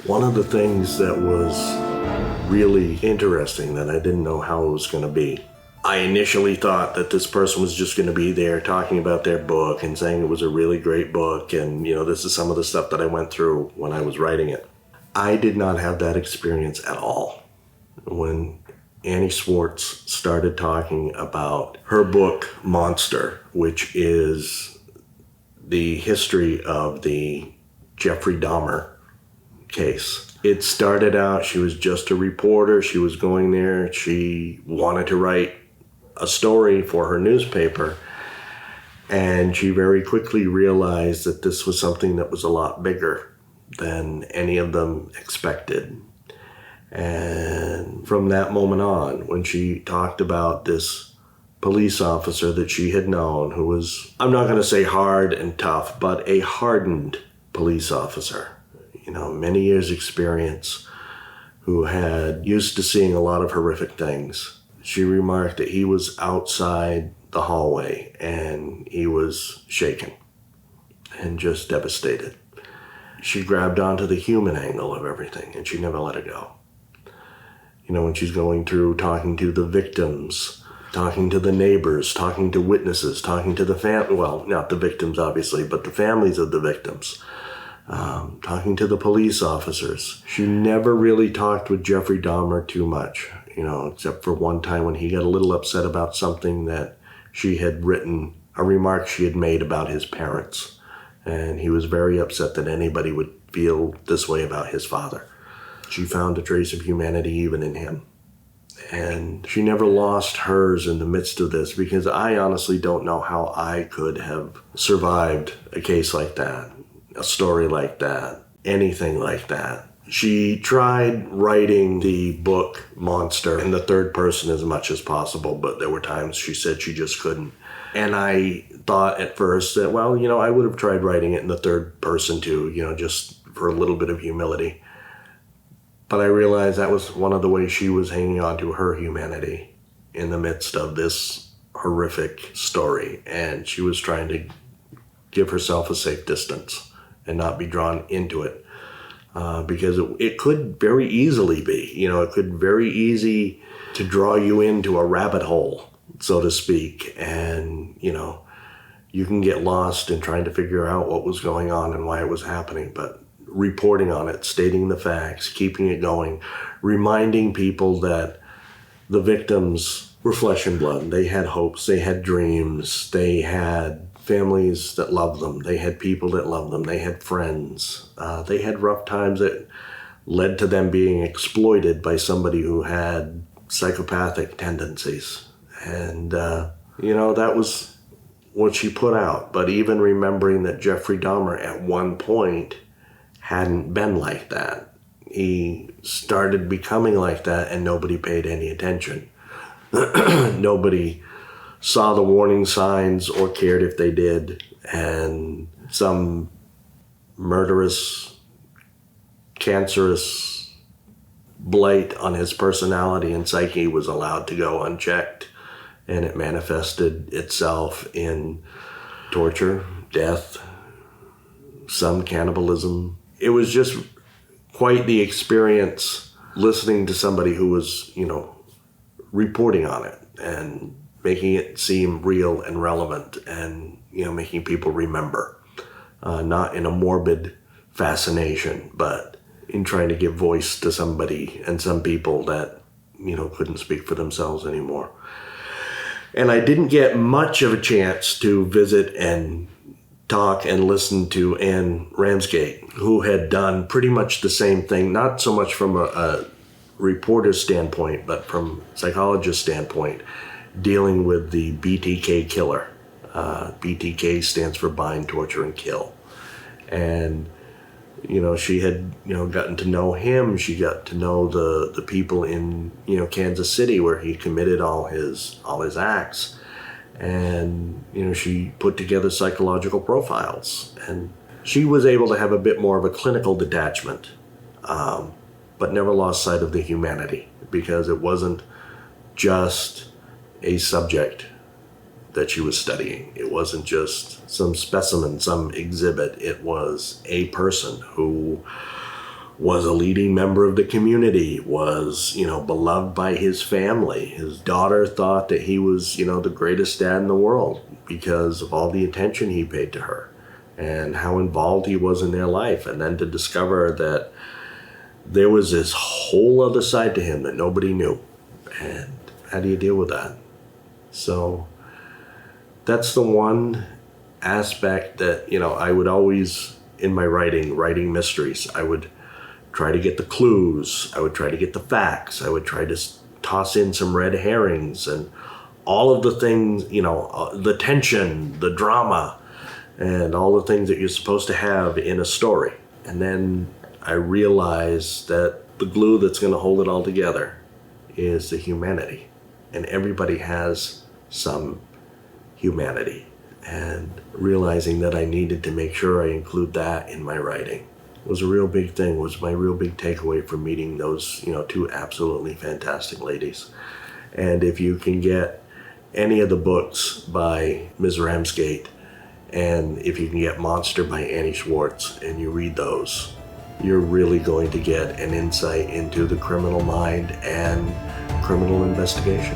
One of the things that was really interesting that I didn't know how it was going to be, I initially thought that this person was just going to be there talking about their book and saying it was a really great book and, this is some of the stuff that I went through when I was writing it. I did not have that experience at all. When Annie Schwartz started talking about her book, Monster, which is the history of the Jeffrey Dahmer case. It started out, she was just a reporter. She was going there. She wanted to write a story for her newspaper. And she very quickly realized that this was something that was a lot bigger than any of them expected. And from that moment on, when she talked about this police officer that she had known who was, I'm not going to say hard and tough, but a hardened police officer, many years experience, who had used to seeing a lot of horrific things. She remarked that he was outside the hallway and he was shaken and just devastated. She grabbed onto the human angle of everything and she never let it go. When she's going through talking to the victims, talking to the neighbors, talking to witnesses, talking to the well, not the victims obviously, but the families of the victims, talking to the police officers. She never really talked with Jeffrey Dahmer too much, except for one time when he got a little upset about something that she had written, a remark she had made about his parents. And he was very upset that anybody would feel this way about his father. She found a trace of humanity even in him. And she never lost hers in the midst of this, because I honestly don't know how I could have survived a case like that, a story like that, anything like that. She tried writing the book Monster in the third person as much as possible, but there were times she said she just couldn't. And I thought at first that, I would have tried writing it in the third person too, just for a little bit of humility. But I realized that was one of the ways she was hanging on to her humanity in the midst of this horrific story. And she was trying to give herself a safe distance and not be drawn into it. Because it could very easily be, it could very easy to draw you into a rabbit hole, so to speak. And, you can get lost in trying to figure out what was going on and why it was happening. But reporting on it, stating the facts, keeping it going, reminding people that the victims were flesh and blood. They had hopes, they had dreams, they had families that loved them, they had people that loved them, they had friends. They had rough times that led to them being exploited by somebody who had psychopathic tendencies. And, that was what she put out. But even remembering that Jeffrey Dahmer at one point hadn't been like that. He started becoming like that and nobody paid any attention. Nobody saw the warning signs or cared if they did. And some murderous, cancerous blight on his personality and psyche was allowed to go unchecked. And it manifested itself in torture, death, some cannibalism. It was just quite the experience listening to somebody who was, reporting on it and making it seem real and relevant and, making people remember. Not in a morbid fascination, but in trying to give voice to somebody and some people that, couldn't speak for themselves anymore. And I didn't get much of a chance to visit and talk and listen to Anne Ramsgate, who had done pretty much the same thing, not so much from a reporter's standpoint, but from a psychologist's standpoint, dealing with the BTK Killer. BTK stands for bind, torture, and kill. And, she had, gotten to know him. She got to know the people in, Kansas City where he committed all his acts. And, she put together psychological profiles. And she was able to have a bit more of a clinical detachment, but never lost sight of the humanity, because it wasn't just a subject that she was studying. It wasn't just some specimen, some exhibit. It was a person who was a leading member of the community, was, beloved by his family. His daughter thought that he was, the greatest dad in the world because of all the attention he paid to her and how involved he was in their life. And then to discover that there was this whole other side to him that nobody knew. And how do you deal with that? So that's the one aspect that, I would always, in my writing mysteries, I would try to get the clues, I would try to get the facts, I would try to toss in some red herrings and all of the things, the tension, the drama, and all the things that you're supposed to have in a story. And then I realized that the glue that's going to hold it all together is the humanity. And everybody has some humanity. And realizing that I needed to make sure I include that in my writing was a real big thing, was my real big takeaway from meeting those, two absolutely fantastic ladies. And if you can get any of the books by Ms. Ramsgate, and if you can get Monster by Annie Schwartz, and you read those, you're really going to get an insight into the criminal mind and criminal investigation.